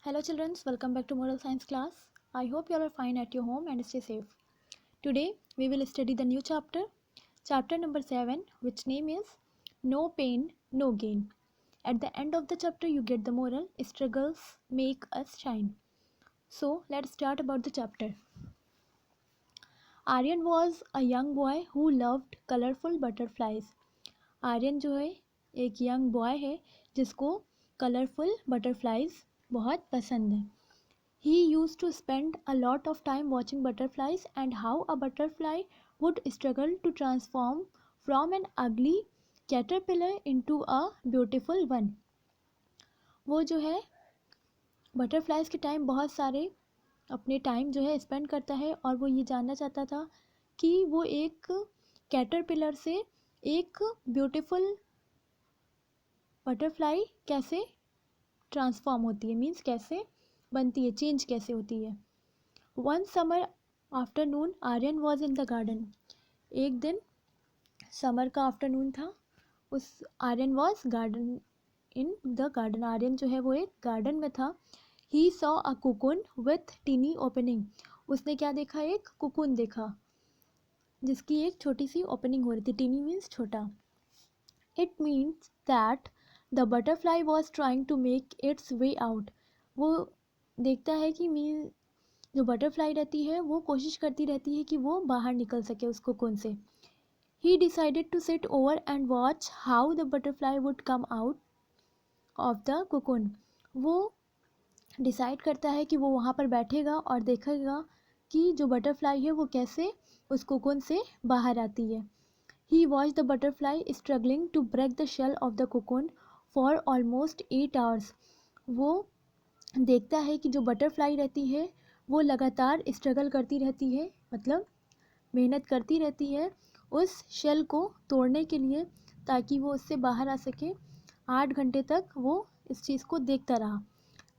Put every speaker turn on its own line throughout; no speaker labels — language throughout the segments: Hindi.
Hello children, welcome back to Moral Science class. I hope you all are fine at your home and stay safe. Today we will study the new chapter number 7, which name is No Pain, No Gain. At the end of the chapter you get the moral, struggles make us shine. So let's start about the chapter. Aryan was a young boy who loved colorful butterflies. Aryan जो है एक यंग बॉय है जिसको कलरफुल बटरफ्लाइज बहुत पसंद है. He used to spend a lot of time watching butterflies and how a butterfly would struggle to transform from an ugly caterpillar into a beautiful one. वो जो है बटरफ्लाइज के टाइम बहुत सारे अपने टाइम जो है स्पेंड करता है और वो ये जानना चाहता था कि वो एक कैटरपिलर से एक ब्यूटीफुल बटरफ्लाई कैसे ट्रांसफॉर्म होती है, मीन्स कैसे बनती है, चेंज कैसे होती है. One summer afternoon Aryan was in the garden. एक दिन समर का आफ्टरनून था. उस Aryan was garden in the garden. Aryan जो है वो एक गार्डन में था. He saw a cocoon with tiny opening. उसने क्या देखा? एक कुकुन देखा जिसकी एक छोटी सी ओपनिंग हो रही थी. टीनी मीन्स छोटा. It means that the butterfly was trying to make its way out. वो देखता है कि जो बटरफ्लाई रहती है वो कोशिश करती रहती है कि वो बाहर निकल सके उस कोकून से. He decided to sit over and watch how the butterfly would come out of the cocoon. वो डिसाइड करता है कि वो वहाँ पर बैठेगा और देखेगा कि जो बटरफ्लाई है वो कैसे उस कोकून से बाहर आती है. He watch the butterfly struggling to break the shell of the cocoon for almost 8 hours. वो देखता है कि जो बटरफ्लाई रहती है वो लगातार स्ट्रगल करती रहती है, मतलब मेहनत करती रहती है उस शेल को तोड़ने के लिए ताकि वो उससे बाहर आ सके. 8 घंटे तक वो इस चीज़ को देखता रहा.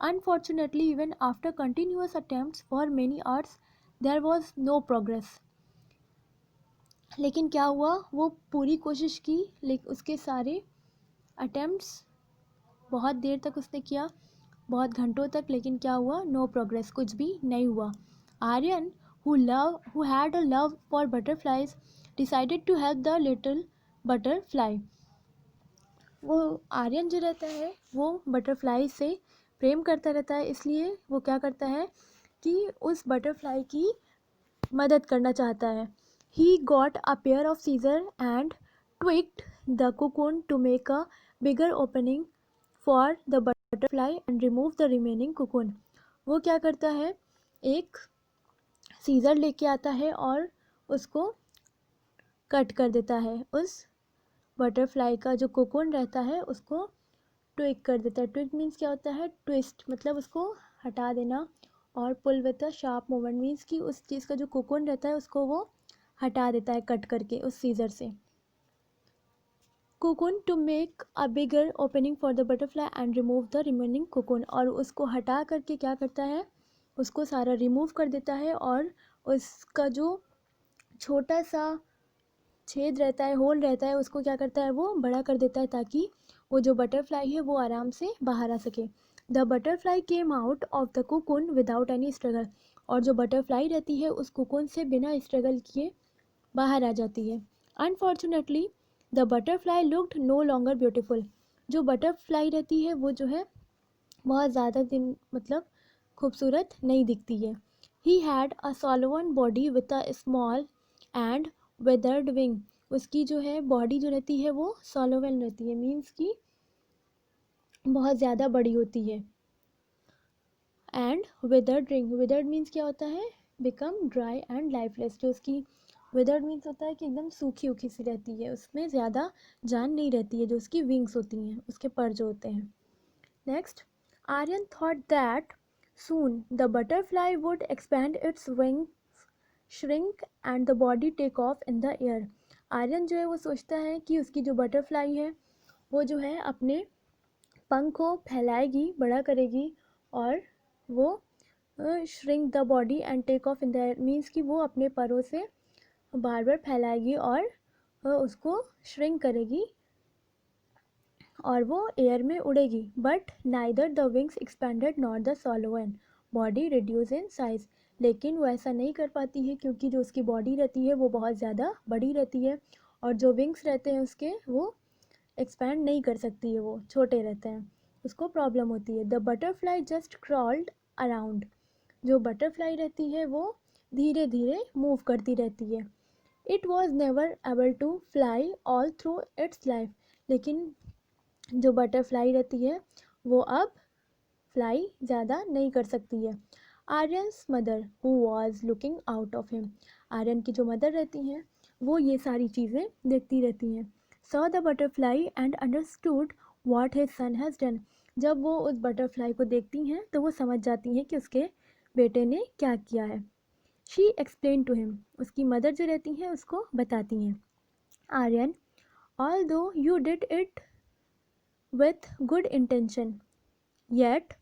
Unfortunately even after continuous attempts for many hours there was no progress. लेकिन क्या हुआ? वो पूरी कोशिश की लेकिन उसके सारे अटेम्प्ट्स बहुत देर तक उसने किया, बहुत घंटों तक, लेकिन क्या हुआ? नो प्रोग्रेस, कुछ भी नहीं हुआ. Aryan who had a love for butterflies decided to help the little butterfly. वो आर्यन जो रहता है वो बटरफ्लाई से प्रेम करता रहता है, इसलिए वो क्या करता है कि उस बटरफ्लाई की मदद करना चाहता है. He got a pair of scissors and tweaked the cocoon to make a bigger opening for the butterfly and remove the remaining cocoon. वो क्या करता है? एक सीज़र लेके आता है और उसको कट कर देता है. उस बटरफ्लाई का जो कोकून रहता है उसको ट्विक कर देता है. ट्विक मीन्स क्या होता है? ट्विस्ट, मतलब उसको हटा देना. और pull with a sharp movement means कि उस चीज़ का जो कोकून रहता है उसको वो हटा देता है कट करके उस सीज़र से. Cocoon to make a bigger opening for the butterfly and remove the remaining cocoon. और उसको हटा करके क्या करता है? उसको सारा रिमूव कर देता है और उसका जो छोटा सा छेद रहता है, होल रहता है, उसको क्या करता है? वो बड़ा कर देता है ताकि वो जो बटरफ्लाई है वो आराम से बाहर आ सके. The butterfly came out of the cocoon without any struggle. और जो बटरफ्लाई रहती है उस कोकून से बिना स्ट्रगल किए बाहर आ जाती है. Unfortunately the butterfly looked no longer beautiful. जो बटरफ्लाई रहती है वो जो है बहुत ज़्यादा दिन मतलब खूबसूरत नहीं दिखती है. He had a swollen body with a small and weathered wing. उसकी जो है बॉडी जो रहती है वो सॉलोवन रहती है, मीन्स की बहुत ज़्यादा बड़ी होती है. And withered ring. Withered means क्या होता है? Become dry and lifeless. जो उसकी विदर्ड मीन्स होता है कि एकदम सूखी उखी सी रहती है, उसमें ज़्यादा जान नहीं रहती है. जो उसकी विंग्स होती हैं, उसके पर जो होते हैं. Next, Aryan thought that soon the butterfly would expand its wings, shrink and the body take off in the air. Aryan जो है वो सोचता है कि उसकी जो बटरफ्लाई है वो जो है अपने पंख को फैलाएगी, बड़ा करेगी और वो shrink the body and take off in the air means कि वो अपने परों से बार बार फैलाएगी और उसको श्रिंक करेगी और वो एयर में उड़ेगी। But neither the wings expanded nor the swollen body reduce in size, लेकिन वो ऐसा नहीं कर पाती है क्योंकि जो उसकी बॉडी रहती है वो बहुत ज़्यादा बड़ी रहती है और जो विंग्स रहते हैं उसके वो एक्सपैंड नहीं कर सकती है, वो छोटे रहते हैं, उसको प्रॉब्लम होती है। The butterfly just crawled around, जो बटरफ्लाई रहती है वो धीरे धीरे मूव करती रहती है। It was never able to fly all through its life, लेकिन जो बटरफ्लाई रहती है वो अब फ्लाई ज़्यादा नहीं कर सकती है। Aryan's mother who was looking out of him, Aryan की जो मदर रहती हैं वो ये सारी चीज़ें देखती रहती हैं। Saw the butterfly and understood what his son has done, जब वो उस बटरफ्लाई को देखती हैं तो वो समझ जाती हैं कि उसके बेटे ने क्या किया है। शी एक्सप्लेन टू हिम, उसकी मदर जो रहती हैं उसको बताती हैं। आर्यन, ऑल दो you did it with good intention, yet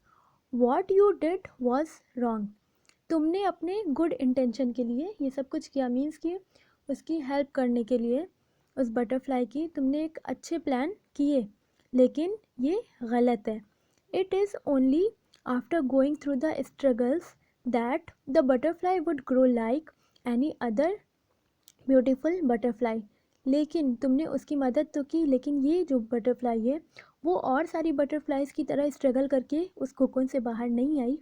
what you did was wrong, तुमने अपने गुड इंटेंशन के लिए ये सब कुछ किया, मीन्स कि उसकी हेल्प करने के लिए, उस बटरफ्लाई की तुमने एक अच्छे प्लान किए, लेकिन ये गलत है। It is only after going through the struggles that the butterfly would grow like any other beautiful butterfly, लेकिन तुमने उसकी मदद तो की, लेकिन ये जो बटरफ्लाई है वो और सारी बटरफ्लाइज की तरह स्ट्रगल करके उस कोकून से बाहर नहीं आई।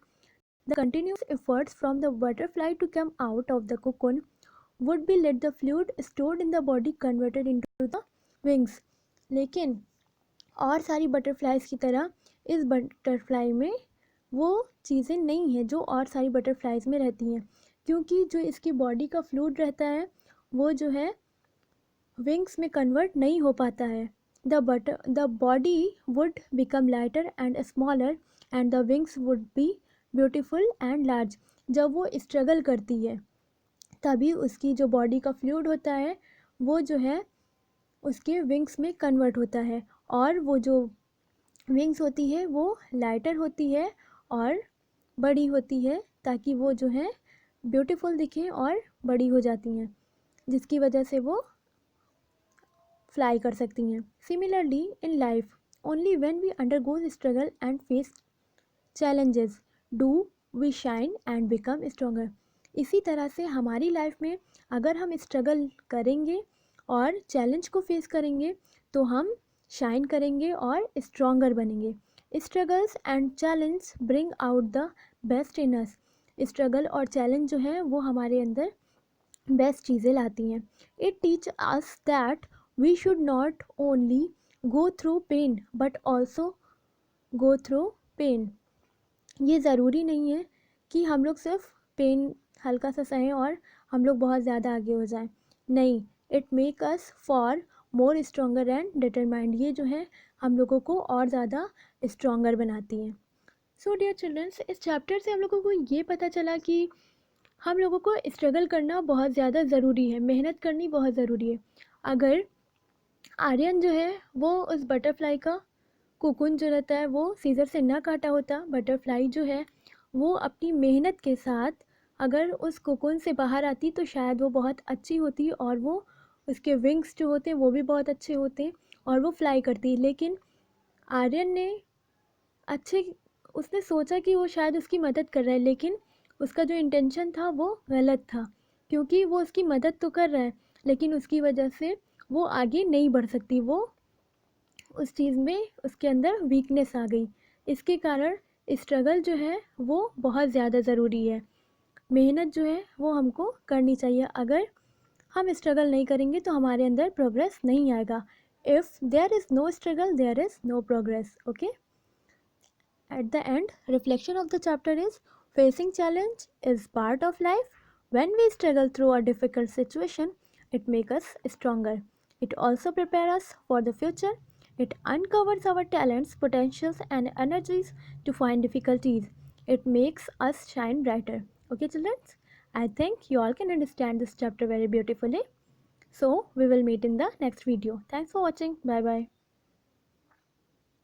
The continuous efforts from the butterfly to come out of the cocoon would be let the fluid stored in the body converted into the wings, लेकिन और सारी बटरफ्लाइज की तरह इस बटरफ्लाई में वो चीज़ें नहीं हैं जो और सारी बटरफ्लाइज में रहती हैं, क्योंकि जो इसकी बॉडी का फ्लूइड रहता है वो जो है विंग्स में कन्वर्ट नहीं हो पाता है। The body would become lighter and smaller and the wings would be beautiful and large, जब वो स्ट्रगल करती है तभी उसकी जो बॉडी का फ्लूइड होता है वो जो है उसके विंग्स में कन्वर्ट होता है, और वो जो विंग्स होती है वो लाइटर होती है और बड़ी होती है, ताकि वो जो है ब्यूटीफुल दिखें और बड़ी हो जाती हैं, जिसकी वजह से वो फ्लाई कर सकती हैं। Similarly in life only when we undergo struggle and face challenges do we shine and become stronger, इसी तरह से हमारी लाइफ में अगर हम स्ट्रगल करेंगे और चैलेंज को फेस करेंगे तो हम शाइन करेंगे और स्ट्रॉन्गर बनेंगे। Struggles and challenge bring out the best in us, struggle और चैलेंज जो है वो हमारे अंदर बेस्ट चीज़ें लाती हैं। It teach us that we should not only go through pain but also go through pain, ये ज़रूरी नहीं है कि हम लोग सिर्फ पेन हल्का सा सहें और हम लोग बहुत ज़्यादा आगे हो जाएं, नहीं, it make us for more stronger and determined, ये जो है हम लोगों को और ज़्यादा स्ट्रॉन्गर बनाती हैं। सो डियर चिल्ड्रंस, इस चैप्टर से हम लोगों को ये पता चला कि हम लोगों को स्ट्रगल करना बहुत ज़्यादा ज़रूरी है, मेहनत करनी बहुत ज़रूरी है। अगर आर्यन जो है वो उस बटरफ्लाई का कोकून जो रहता है वो सीज़र से ना काटा होता, बटरफ्लाई जो है वो अपनी मेहनत के साथ अगर उस कोकून से बाहर आती तो शायद वो बहुत अच्छी होती और वो उसके विंग्स जो होते हैं वो भी बहुत अच्छे होते और वो फ्लाई करती। लेकिन आर्यन ने उसने सोचा कि वो शायद उसकी मदद कर रहा है, लेकिन उसका जो इंटेंशन था वो गलत था, क्योंकि वो उसकी मदद तो कर रहा है लेकिन उसकी वजह से वो आगे नहीं बढ़ सकती, वो उस चीज़ में उसके अंदर वीकनेस आ गई। इसके कारण स्ट्रगल जो है वो बहुत ज़्यादा ज़रूरी है, मेहनत जो है वो हमको करनी चाहिए। अगर हम स्ट्रगल नहीं करेंगे तो हमारे अंदर प्रोग्रेस नहीं आएगा। If there is no struggle there is no progress. Okay, at the end, reflection of the chapter is facing challenge is part of life. When we struggle through a difficult situation, it makes us stronger. It also prepares us for the future. It uncovers our talents, potentials, and energies to find difficulties. It makes us shine brighter. Okay, children? I think you all can understand this chapter very beautifully. So, we will meet in the next video. Thanks for watching. Bye bye.